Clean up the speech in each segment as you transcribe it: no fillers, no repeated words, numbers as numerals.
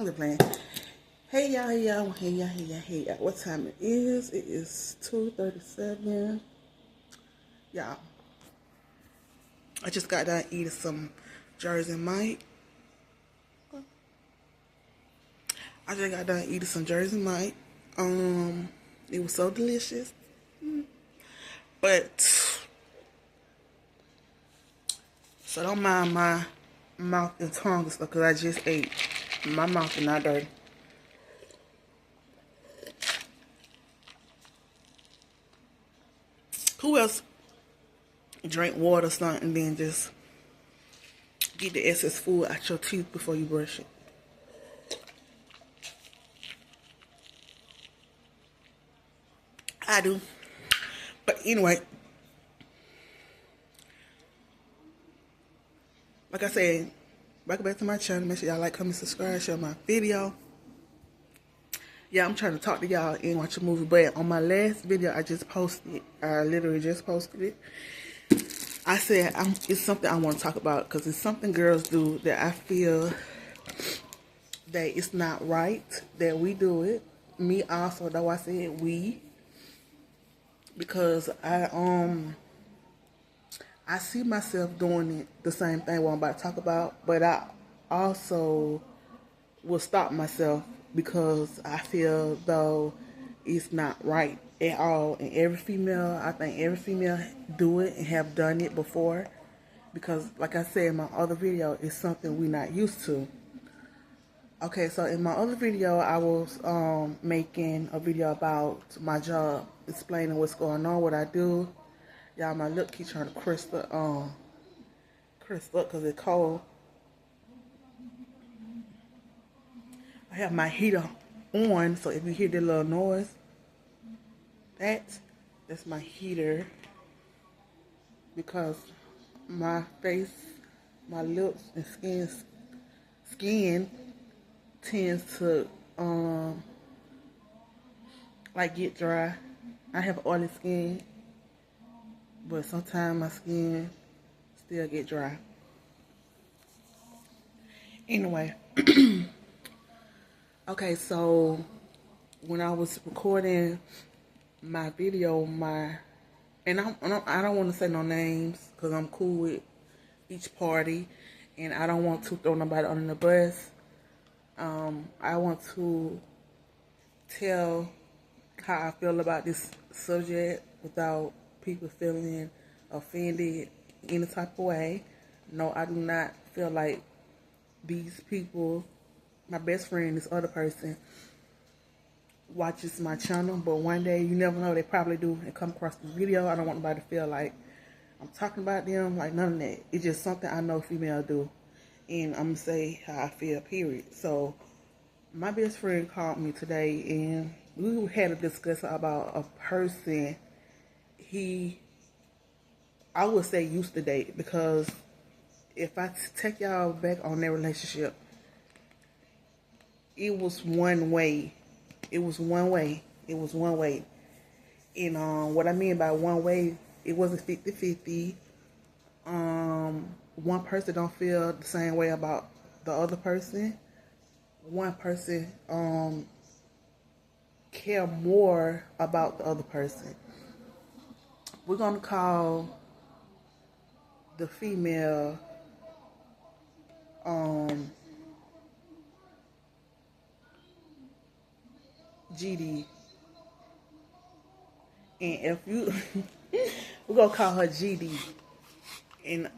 I'm just playing. Hey y'all, hey y'all. What time it is? It is 2:37. Y'all, I just got done eating some Jersey Mike. It was so delicious. But so don't mind my mouth and tongue and stuff because I just ate. My mouth is not dirty. Who else drink water or something and then just get the excess food out your teeth before you brush it? I do. But anyway, like I said, welcome back to my channel. Make sure y'all like, comment, subscribe, share my video. Yeah, I'm trying to talk to y'all and watch a movie. But on my last video I just posted, I literally just posted it. I said it's something I want to talk about because it's something girls do that I feel that it's not right that we do it. Me also, though I said we, because I see myself doing it, the same thing what I'm about to talk about, but I also will stop myself because I feel though it's not right at all. And every female, I think every female do it and have done it before, because like I said in my other video, it's something we're not used to. Okay, so in my other video, I was making a video about my job, explaining what's going on, what I do. Y'all, my lip keeps trying to crisp up because it's cold. I have my heater on, so if you hear the little noise, that's my heater, because my face, my lips, and skin tends to like get dry. I have oily skin, but sometimes my skin still get dry. Anyway, okay, so when I was recording my video, and I don't want to say no names because I'm cool with each party, and I don't want to throw nobody under the bus. I want to tell how I feel about this subject without people feeling offended any type of way. No, I do not feel like these people, my best friend, this other person, watches my channel, but one day, you never know, they probably do and come across the video. I don't want nobody to feel like I'm talking about them, like none of that. It's just something I know female do, and I'm gonna say how I feel, period. So my best friend called me today and we had a discussion about a person I would say used to date, because if I take y'all back on their relationship, it was one way. It was one way. And what I mean by one way, it wasn't 50-50. One person don't feel the same way about the other person. One person care more about the other person. We're gonna call the female GD, and if you we're gonna call her GD. And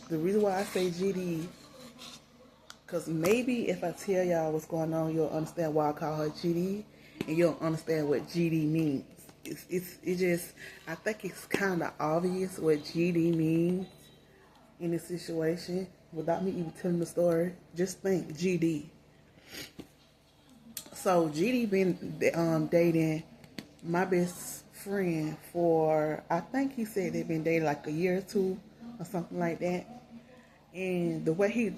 the reason why I say GD, because maybe if I tell y'all what's going on, you'll understand why I call her GD, and you'll understand what GD means. It just, I think it's kind of obvious what GD means in this situation without me even telling the story. Just think GD. So GD been dating my best friend for, I think he said they've been dating like a year or two or something like that. And the way he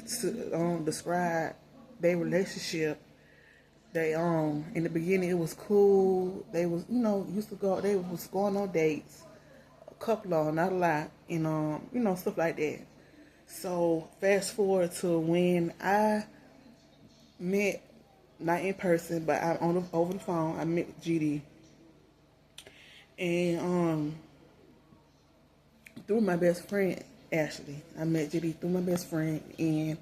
described their relationship, they in the beginning it was cool. They was, used to go, they was going on dates, a couple of them, not a lot, and stuff like that. So fast forward to when I met not in person, but I'm over the phone. I met GD, and through my best friend Ashley. I met GD through my best friend, and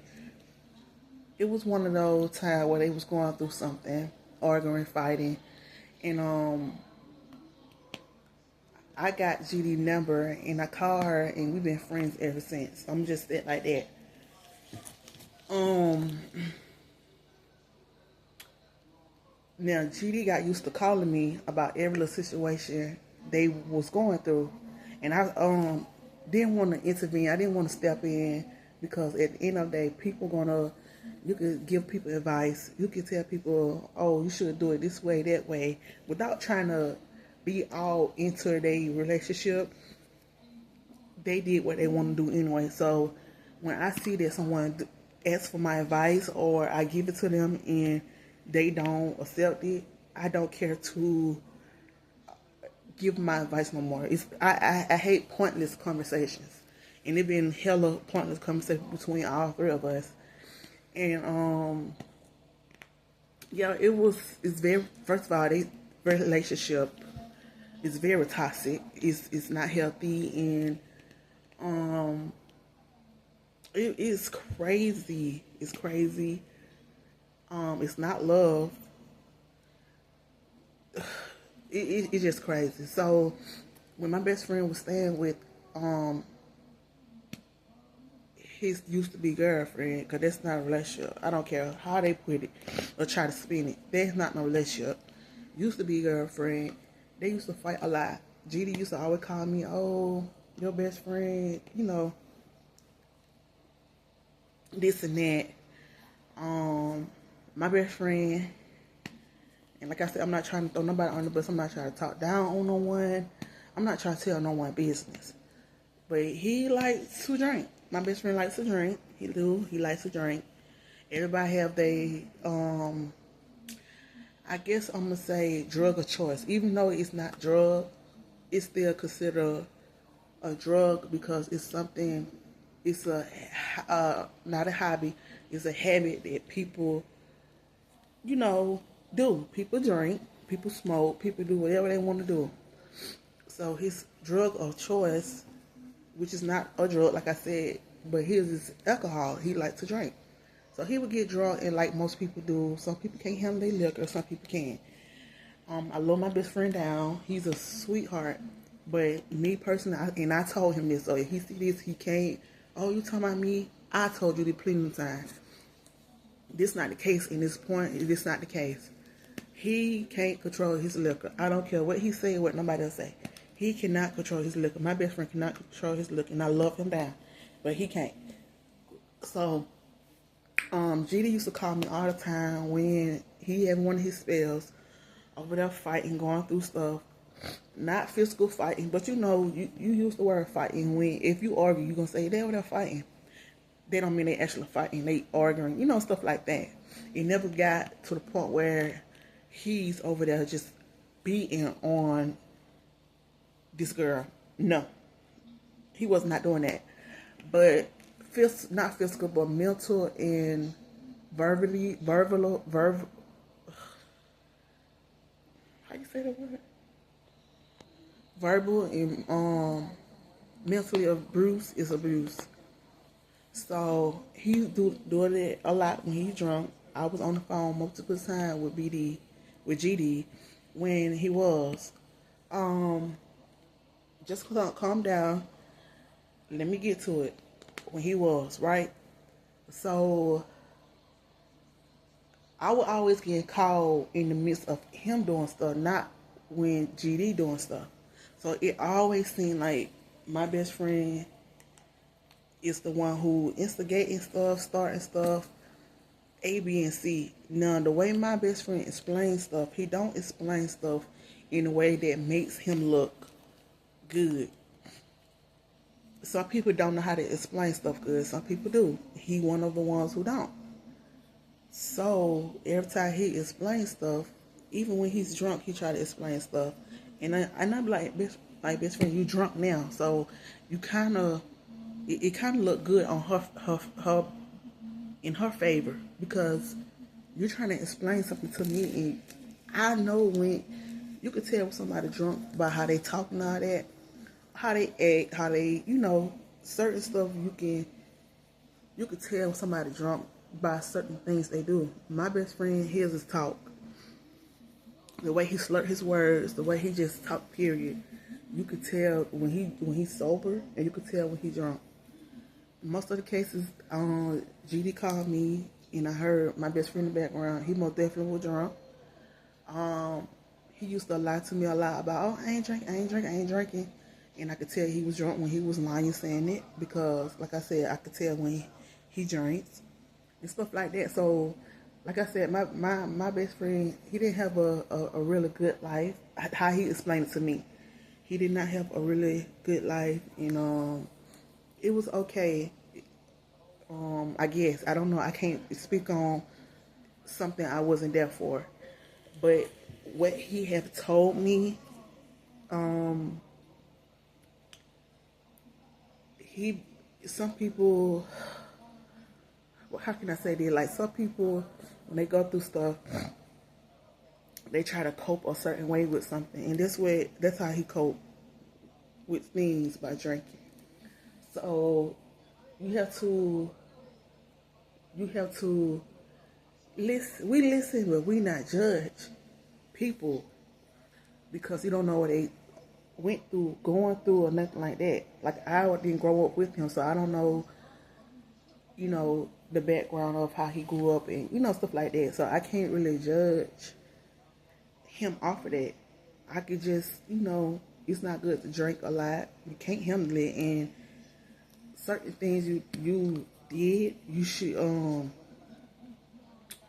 it was one of those times where they was going through something, arguing, fighting, and I got GD number and I called her, and we've been friends ever since. I'm just it like that. Now GD got used to calling me about every little situation they was going through, and I didn't want to intervene. I didn't want to step in because at the end of the day, you could give people advice. You can tell people, oh, you should do it this way, that way, without trying to be all into their relationship. They did what they want to do anyway. So when I see that someone asks for my advice or I give it to them and they don't accept it, I don't care to give my advice no more. I hate pointless conversations, and it been hella pointless conversations between all three of us. And yeah, it's very, first of all, their relationship is very toxic. It's not healthy, and it is crazy. It's crazy. It's not love. It's just crazy. So when my best friend was staying with his used to be girlfriend, because that's not a relationship. I don't care how they put it or try to spin it. That's not no relationship. Used to be girlfriend. They used to fight a lot. GD used to always call me, oh, your best friend, this and that. My best friend, and like I said, I'm not trying to throw nobody on the bus. I'm not trying to talk down on no one. I'm not trying to tell no one business. But he likes to drink. My best friend likes to drink. He likes to drink. Everybody have I guess I'm going to say drug of choice. Even though it's not drug, it's still considered a drug because it's something, it's not a hobby, it's a habit that people, do. People drink, people smoke, people do whatever they want to do. So his drug of choice, which is not a drug, like I said, but his is alcohol. He likes to drink. So he would get drunk, and like most people do, some people can't handle their liquor, some people can. I love my best friend down. He's a sweetheart. But me personally, I told him this, so if he see this, he can't, oh, you talking about me? I told you the plenty of times. This not the case in this point. This not the case. He can't control his liquor. I don't care what he say, what nobody else say. He cannot control his liquor. My best friend cannot control his liquor, and I love him down, but he can't. So, GD used to call me all the time when he had one of his spells over there fighting, going through stuff. Not physical fighting, but you use the word fighting when, if you argue, you're going to say they're over there fighting. They don't mean they actually fighting, they arguing, stuff like that. It never got to the point where he's over there just beating on this girl. No, he was not doing that. But not physical, but mental and verbal. How you say that word? Verbal and mentally abuse is abuse. So he doing it a lot when he's drunk. I was on the phone multiple times with GD when he was. Just calm down. Let me get to it. When he was, right? So I would always get called in the midst of him doing stuff, not when GD doing stuff. So it always seemed like my best friend is the one who instigating stuff, starting stuff, A, B, and C. Now, the way my best friend explains stuff, he don't explain stuff in a way that makes him look good. Some people don't know how to explain stuff good. Some people do. He one of the ones who don't. So every time he explains stuff, even when he's drunk, he try to explain stuff. And I'm like, best friend, you drunk now. So you kind of, it kind of looked good on her in her favor, because you're trying to explain something to me, and I know when you can tell when somebody drunk by how they talk and all that, how they act, how they, certain stuff you can tell when somebody drunk by certain things they do. My best friend, his talk, the way he slurred his words, the way he just talk. Period. You could tell when he's sober, and you could tell when he's drunk. Most of the cases, GD called me, and I heard my best friend in the background. He most definitely was drunk. He used to lie to me a lot about, I ain't drinking. And I could tell he was drunk when he was lying saying it, because, like I said, I could tell when he drinks and stuff like that. So, like I said, my best friend, he didn't have a really good life. How he explained it to me, he did not have a really good life, and it was okay. I guess, I don't know, I can't speak on something I wasn't there for, but what he have told me, some people, well, how can I say that? Like, some people, when they go through stuff, they try to cope a certain way with something, and that's how he coped with things, by drinking. So you have to listen. We listen, but we not judge people because you don't know what they went through, going through, or nothing like that. Like, I didn't grow up with him, so I don't know, the background of how he grew up and, stuff like that. So I can't really judge him off of that. I could just, it's not good to drink a lot. You can't handle it, and certain things you did, you should,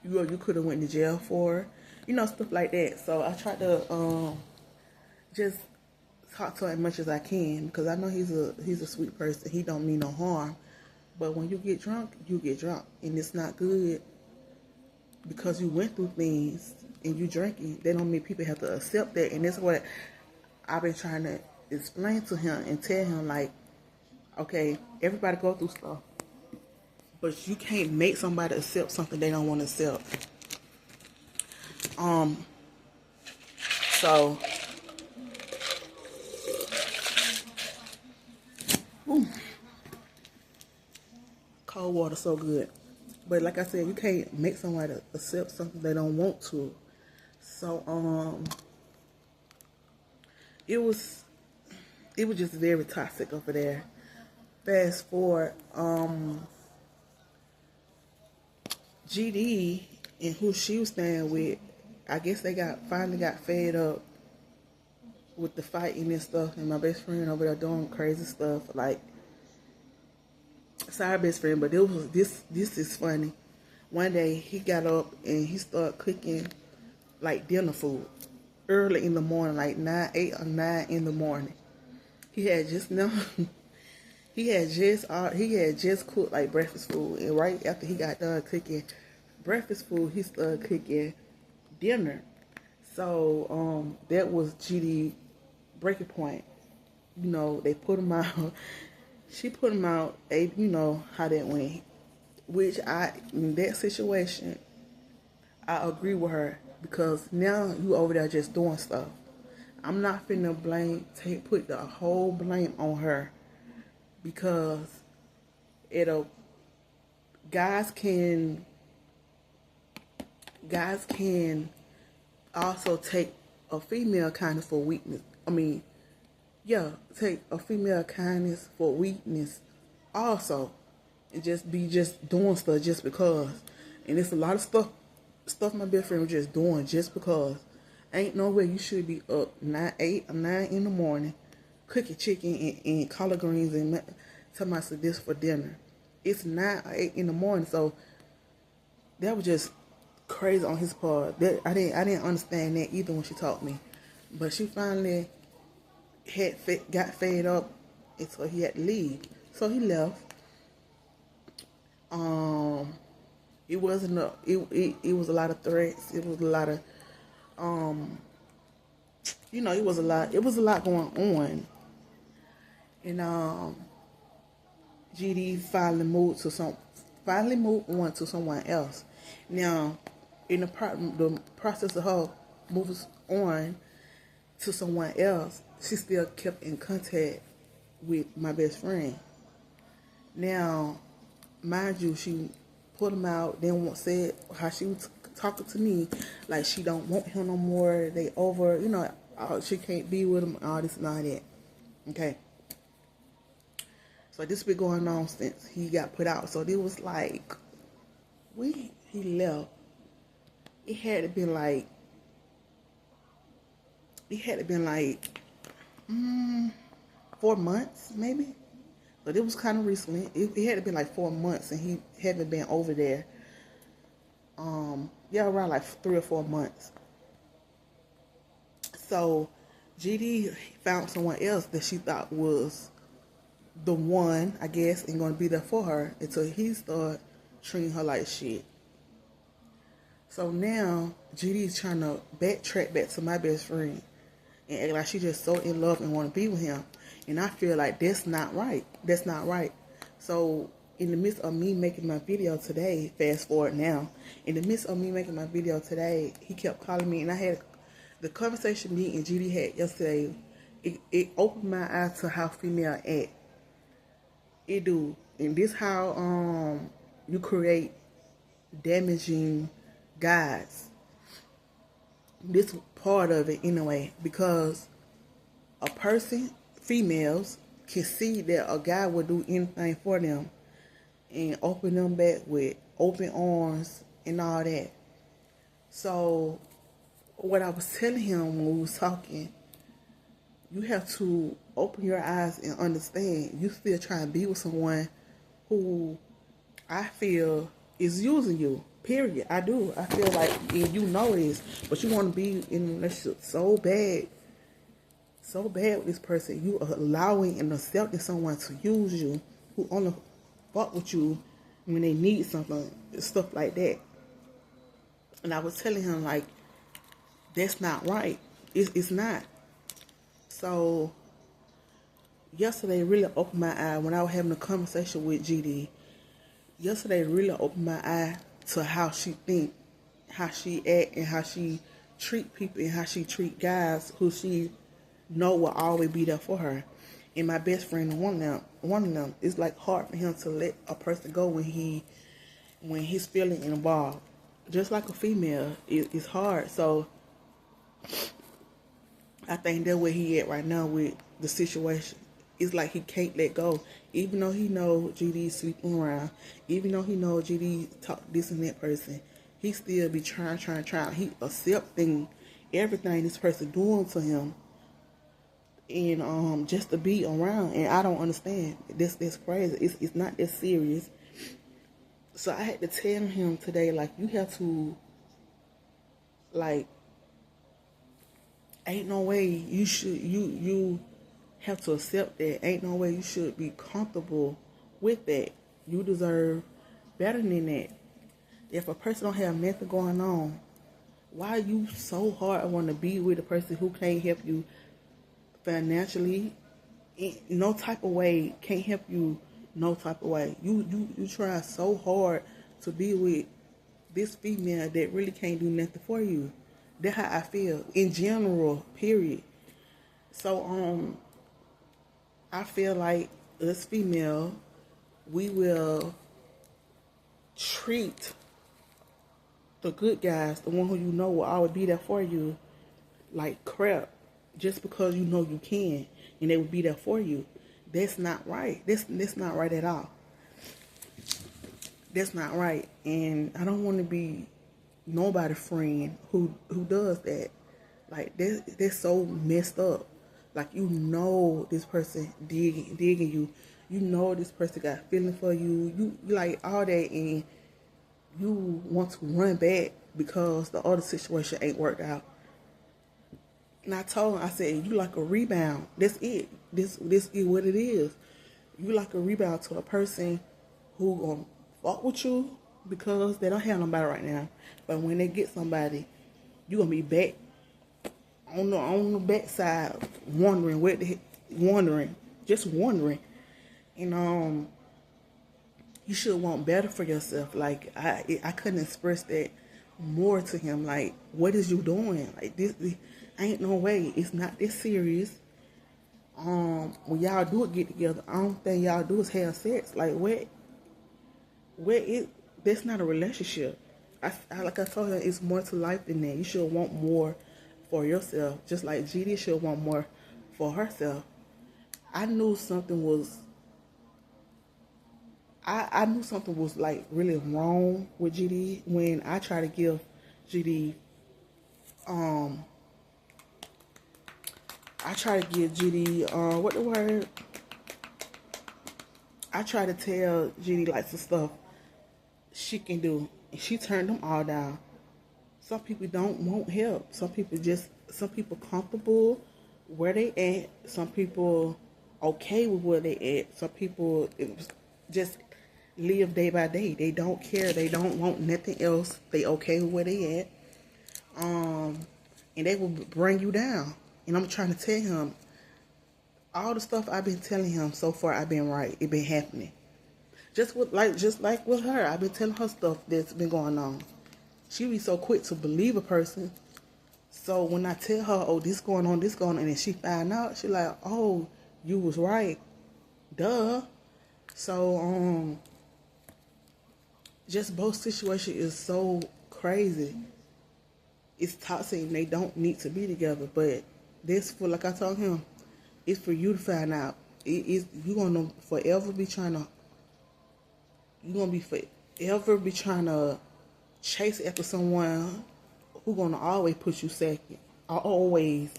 you could have went to jail for, stuff like that. So I try to just talk to him as much as I can, because I know he's a sweet person. He don't mean no harm. But when you get drunk, and it's not good, because you went through things and you drinking. That don't mean people have to accept that, and that's what I've been trying to explain to him and tell him, like, okay, everybody go through stuff, but you can't make somebody accept something they don't want to accept. So, cold water so good. But like I said, you can't make somebody accept something they don't want to. So, it was just very toxic over there. Fast forward, GD and who she was staying with, I guess they finally got fed up with the fighting and stuff, and my best friend over there doing crazy stuff. Like, sorry, best friend, but this is funny. One day he got up and he started cooking like dinner food early in the morning, like 8 or 9 in the morning. He had just he had just cooked like breakfast food, and right after he got done cooking breakfast food, he started cooking dinner. So that was GD breaking point. They put him out. She put him out. How that went. Which in that situation, I agree with her, because now you over there just doing stuff. I'm not finna put the whole blame on her, because guys can also take a female kindness for weakness. Take a female kindness for weakness also, and just be doing stuff just because. And it's a lot of stuff my best friend was just doing just because. Ain't no way you should be up 8 or 9 in the morning cooking chicken and collard greens and talking about this for dinner. It's 9 or 8 in the morning, so that was just crazy on his part. I didn't understand that either when she taught me, but she finally got fed up, and so he had to leave. So he left. It wasn't it was a lot of threats. It was a lot of it was a lot going on. And GD finally moved on to someone else. Now, in the process of her moving on to someone else, she still kept in contact with my best friend. Now, mind you, she put him out, then said how she was talking to me, like she don't want him no more, they over, she can't be with him, all this and all that. Okay. So this been going on since he got put out. So it was like, he left. It had to been like 4 months, maybe. But it was kind of recently. It had to be like 4 months, and he haven't been over there. Around like 3 or 4 months. So GD found someone else that she thought was the one, I guess, and going to be there for her until he started treating her like shit. So now GD is trying to backtrack back to my best friend and act like she just so in love and want to be with him. And I feel like that's not right. That's not right. So in the midst of me making my video today, fast forward now, in the midst of me making my video today, he kept calling me, and I had the conversation me and GD had yesterday. It opened my eyes to how female act. It do. And this how you create damaging guys. This part of it anyway, because a person, females, can see that a guy will do anything for them and open them back with open arms and all that. So what I was telling him when we was talking, you have to open your eyes and understand you still trying to be with someone who I feel is using you. Period. I do. I feel like, and you know this, but you want to be in a relationship so bad with this person. You are allowing and accepting someone to use you, who only fuck with you when they need something, stuff like that. And I was telling him, like, that's not right. It's not. So yesterday really opened my eye when I was having a conversation with GD. Yesterday really opened my eye to how she think, how she act, and how she treat people, and how she treat guys who she know will always be there for her. And my best friend, one of them, it's like hard for him to let a person go when he's feeling involved. Just like a female, it's hard. So I think that's where he at right now with the situation. It's like he can't let go. Even though he know GD sleeping around, even though he know GD talk this and that person, he still be trying. He accepting everything this person doing to him, and just to be around. And I don't understand. That's crazy. It's not that serious. So I had to tell him today, like, you have to, like, ain't no way you have to accept that. Ain't no way you should be comfortable with that. You deserve better than that. If a person don't have nothing going on, why you so hard want to be with a person who can't help you financially? In no type of way, can't help you no type of way. You try so hard to be with this female that really can't do nothing for you. That's how I feel in general, period. So I feel like us female, we will treat the good guys, the one who you know will always be there for you, like crap, just because you know you can, and they will be there for you. That's not right. That's not right at all. That's not right. And I don't want to be nobody's friend who does that. Like, that's so messed up. Like, you know this person digging you. You know this person got feeling for you. You like all that, and you want to run back because the other situation ain't worked out. And I told him, I said, you like a rebound. That's it. This is what it is. You like a rebound to a person who gonna fuck with you because they don't have nobody right now. But when they get somebody, you gonna be back on the backside, just wondering. And you should want better for yourself. Like I couldn't express that more to him. Like, what is you doing? Like, this ain't no way. It's not this serious. When y'all do get together, I don't think y'all do is have sex. Like, that's not a relationship. Like I told her, it's more to life than that. You should want more for yourself, just like GD should want more for herself. I knew something was. I knew something was like really wrong with GD when I tried to give GD. I tried to give GD. What the word? I tried to tell GD like some stuff she can do, and she turned them all down. Some people don't want help. Some people comfortable where they at. Some people okay with where they at. Some people just live day by day. They don't care. They don't want nothing else. They okay with where they at. And they will bring you down. And I'm trying to tell him all the stuff I've been telling him so far. I've been right. It been happening. Just like with her, I've been telling her stuff that's been going on. She be so quick to believe a person. So when I tell her, oh, this going on, and then she find out, she like, oh, you was right. Duh. So, just both situation is so crazy. It's toxic and they don't need to be together. But this for, like I told him, it's for you to find out. You're gonna forever be trying to. You're gonna be trying to chase after someone who gonna always put you second. Always.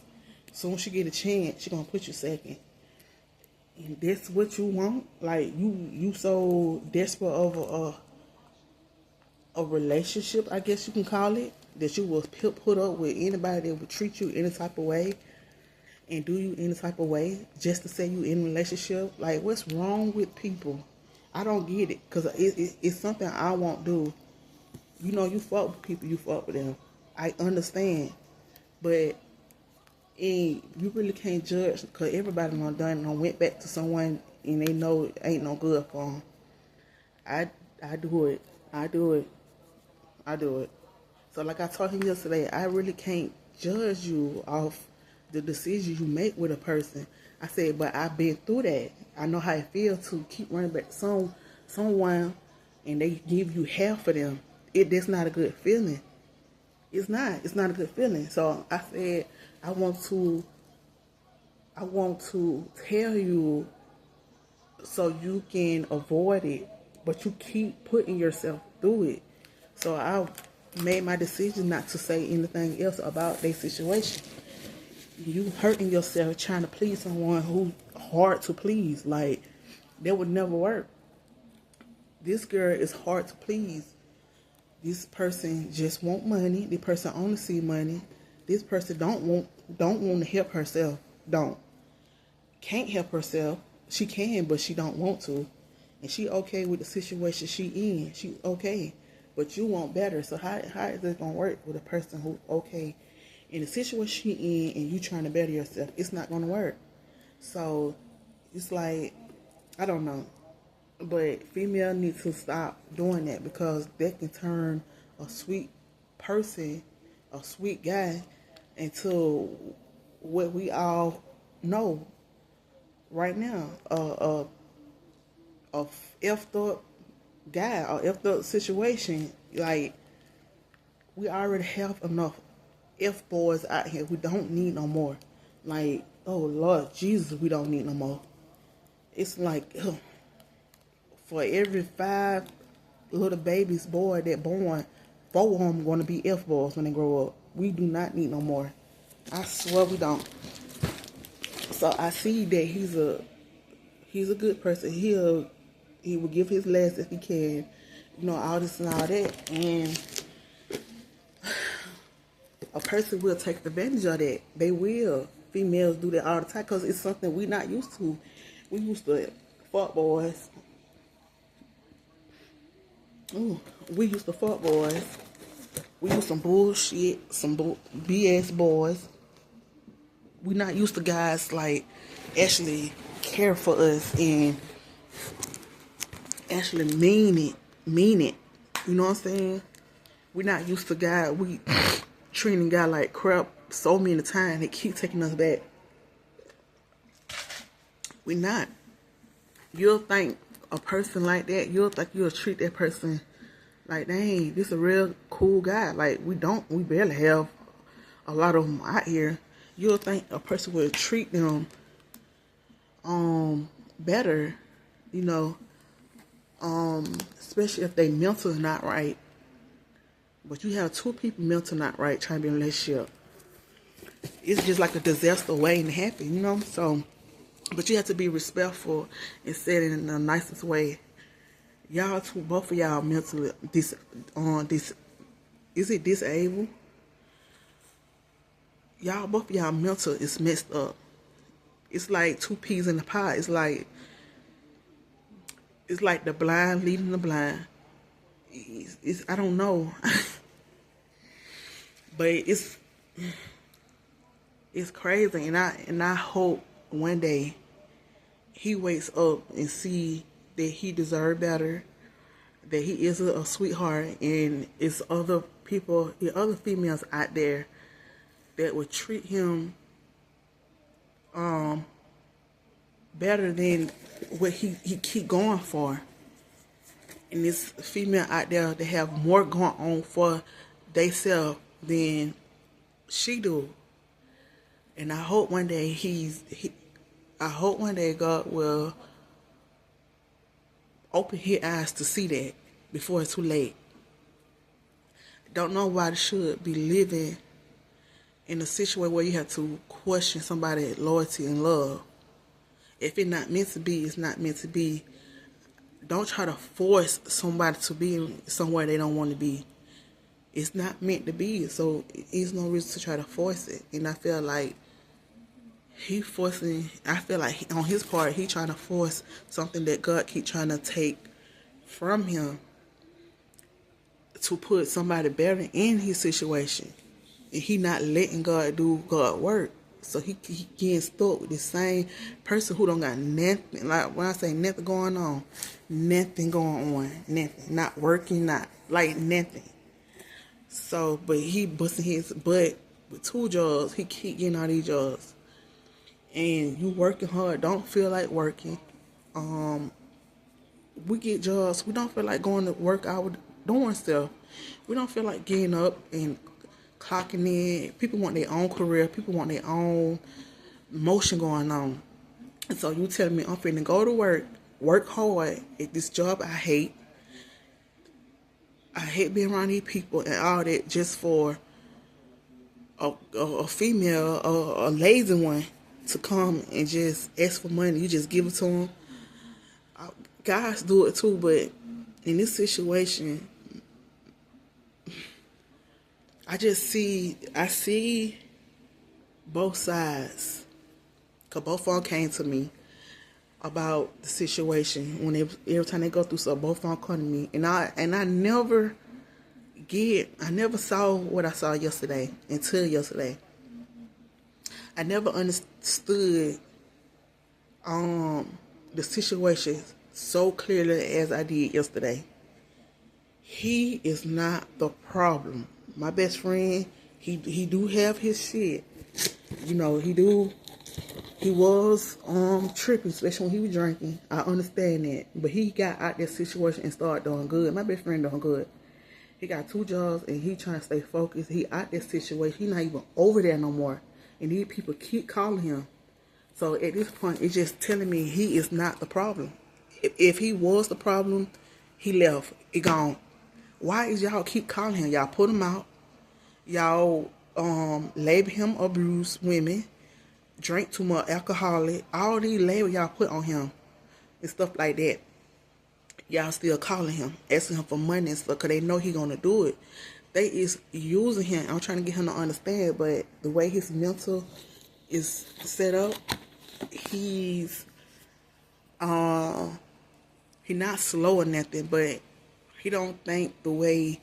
Soon as she get a chance, she gonna put you second. And that's what you want. Like you so desperate over a relationship, I guess you can call it, that you will put up with anybody that would treat you any type of way and do you any type of way just to say you in a relationship. Like, what's wrong with people? I don't get it, because it's something I won't do. You know, you fuck with people, you fuck with them. I understand. But you really can't judge, because everybody done went back to someone and they know it ain't no good for them. I do it. So like I told him yesterday, I really can't judge you off the decisions you make with a person. I said, but I've been through that. I know how it feels to keep running back to someone and they give you half of them. That's not a good feeling. It's not a good feeling. So I said, I want to tell you so you can avoid it, but you keep putting yourself through it. So I made my decision not to say anything else about their situation. You hurting yourself trying to please someone who's hard to please. Like, that would never work. This girl is hard to please. This person just want money. This person only see money. This person don't want to help herself. Can't help herself. She can, but she don't want to. And she okay with the situation she in. She okay. But you want better. So how is it gonna work with a person who okay in the situation she in and you trying to better yourself? It's not gonna work. So it's like, I don't know. But female need to stop doing that, because that can turn a sweet person, a sweet guy, into what we all know right now, a effed up guy, or effed up situation. Like, we already have enough F boys out here. We don't need no more. Like, oh Lord Jesus, we don't need no more. It's like, for every 5 little babies boy that born, 4 of them going to be F boys when they grow up. We do not need no more. I swear we don't. So I see that he's a good person. He will give his last if he can. You know, all this and all that. And a person will take advantage of that. They will. Females do that all the time, because it's something we not used to. We used to fuck boys. We used to fuck boys. We used some bullshit, some BS boys. We not used to guys like actually care for us and actually mean it. You know what I'm saying? We're not used to God. We treating God like crap so many times. They keep taking us back. We not. You'll think a person like that, you'll think you'll treat that person like, dang, this a real cool guy. Like, we barely have a lot of them out here. You'll think a person would treat them better, you know, especially if they mental not right. But you have two people mental not right trying to be in a relationship. It's just like a disaster waiting to happen, you know? So, but you have to be respectful and say it in the nicest way. Y'all two, both of y'all mentally is it disabled? Y'all, both of y'all mental is messed up. It's like two peas in the pot. It's like the blind leading the blind. I don't know. But it's crazy, and I hope one day he wakes up and see that he deserves better, that he is a sweetheart, and it's other people, other females out there that would treat him better than what he keep going for. And this female out there that have more going on for theyself than she do. And I hope one day I hope one day God will open his eyes to see that before it's too late. Don't know why they should be living in a situation where you have to question somebody's loyalty and love. If it's not meant to be, it's not meant to be. Don't try to force somebody to be somewhere they don't want to be. It's not meant to be, so there's no reason to try to force it. And I feel like on his part, he trying to force something that God keep trying to take from him to put somebody better in his situation. And he not letting God do God work. So he getting stuck with the same person who don't got nothing. Like when I say nothing going on, nothing going on, nothing, not working, not like nothing. So, but he busting his butt with 2 jobs. He keep getting all these jobs, and you working hard. Don't feel like working. We get jobs. We don't feel like going to work our doing stuff. We don't feel like getting up and clocking in. People want their own career. People want their own motion going on. And so you tell me I'm finna go to work hard at this job I hate. I hate being around these people and all that just for a female, a lazy one, to come and just ask for money. You just give it to them. Guys do it too, but in this situation, I see both sides. Because both of them came to me about the situation. Every time they go through something, both of them come to me. And I never saw what I saw yesterday until yesterday. I never understood the situation so clearly as I did yesterday. He is not the problem. My best friend, he do have his shit. You know, he was tripping, especially when he was drinking. I understand that. But he got out that situation and started doing good. My best friend doing good. He got 2 jobs and he trying to stay focused. He out that situation. He not even over there no more. And these people keep calling him. So at this point, it's just telling me he is not the problem. If he was the problem, he left. He gone. Why is y'all keep calling him? Y'all put him out. Y'all label him abuse women, drink too much, alcoholic. All these labels y'all put on him and stuff like that. Y'all still calling him, asking him for money and stuff because they know he gonna do it. They is using him. I'm trying to get him to understand, but the way his mental is set up, he's not slow or nothing, but he don't think the way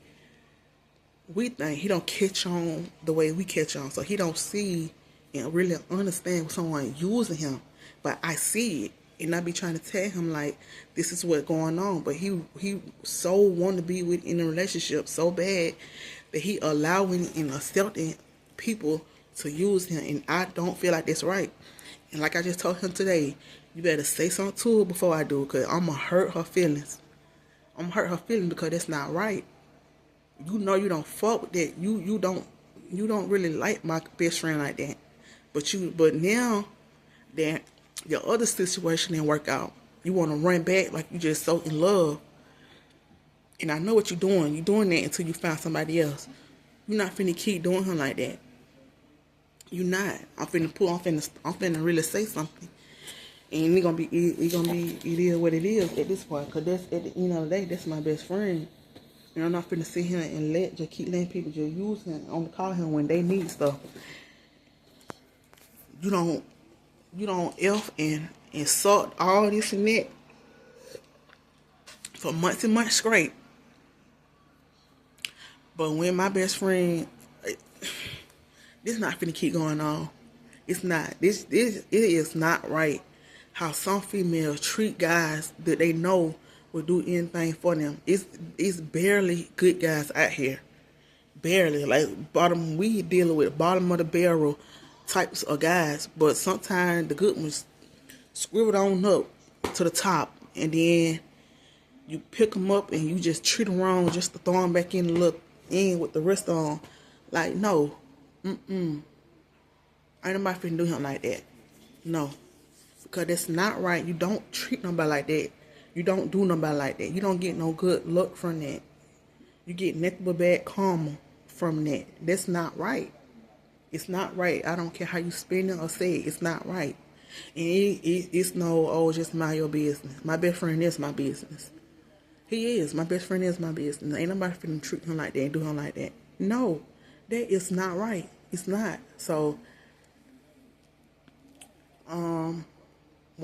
we think. He don't catch on the way we catch on. So he don't see and really understand someone using him. But I see it. And I be trying to tell him like this is what's going on, but he so want to be in a relationship so bad that he allowing and accepting people to use him, and I don't feel like that's right. And like I just told him today, you better say something to her before I do, cause I'm gonna hurt her feelings. I'm gonna hurt her feelings because that's not right. You know you don't fuck with that. You don't really like my best friend like that. But now that your other situation didn't work out, you want to run back like you just so in love. And I know what you're doing. You're doing that until you find somebody else. You're not finna keep doing him like that. You're not. I'm finna really say something. And it is what it is at this point. Cause that's at the end of the day, that's my best friend. And I'm not finna sit here and just keep letting people just use him, only call him when they need stuff. You don't F and insult all this and that for months and months straight. But when my best friend, this not finna keep going on. It's not. It is not right how some females treat guys that they know will do anything for them. It's barely good guys out here. Barely. Like we dealing with bottom of the barrel types of guys, but sometimes the good ones scribbled on up to the top, and then you pick them up and you just treat them wrong just to throw them back in and look in with the rest of them. Like, no. Ain't nobody finna do him like that. No. Because that's not right. You don't treat nobody like that. You don't do nobody like that. You don't get no good luck from that. You get nothing but bad karma from that. That's not right. It's not right. I don't care how you spin it or say it. It's not right. And it's no, oh, just mind your business. My best friend is my business. He is. My best friend is my business. Ain't nobody finna treat him like that and do him like that. No. That is not right. It's not. So, when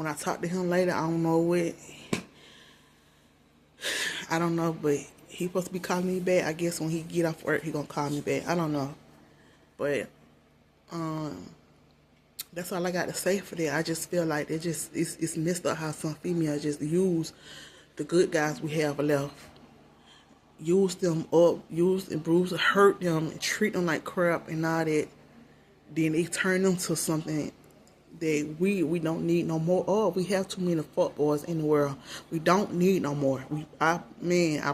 I talk to him later, I don't know what. I don't know, but he supposed to be calling me back. I guess when he get off work, he gonna call me back. I don't know. But, that's all I got to say for that. I just feel like it's messed up how some females just use the good guys we have left. Use them up, use and bruise, hurt them, and treat them like crap and all that. Then they turn them to something that we don't need no more. Oh, we have too many fuckboys in the world. We don't need no more. I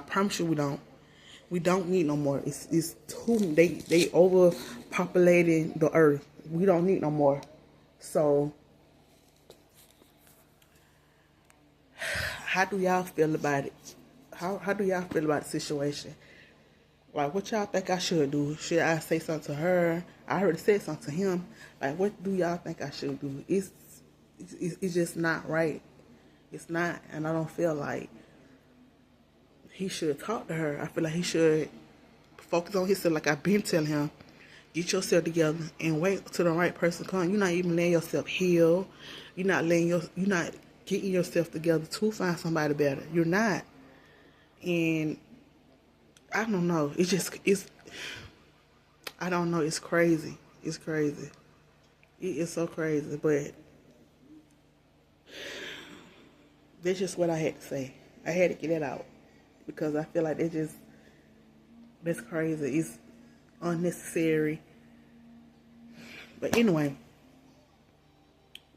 promise you we don't. We don't need no more. It's too they overpopulating the earth. We don't need no more. So how do y'all feel about it? How do y'all feel about the situation? Like, what y'all think I should do? Should I say something to her? I already said something to him. Like, what do y'all think I should do? It's just not right. It's not, and I don't feel like he should talk to her. I feel like he should focus on himself, like I've been telling him. Get yourself together and wait till the right person come. You're not even letting yourself heal. You're not getting yourself together to find somebody better. You're not. And I don't know. I don't know. It's crazy. It's crazy. It is so crazy. But that's just what I had to say. I had to get it out. Because I feel like that's crazy. It's unnecessary. But anyway,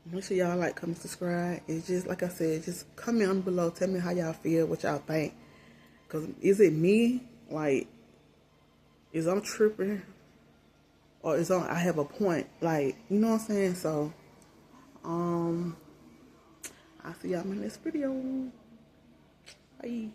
make sure y'all like, comment, subscribe. It's just, like I said, just comment on below. Tell me how y'all feel, what y'all think. Because is it me? Like, is I'm tripping? Or I have a point? Like, you know what I'm saying? So, I'll see y'all in the next video. Bye.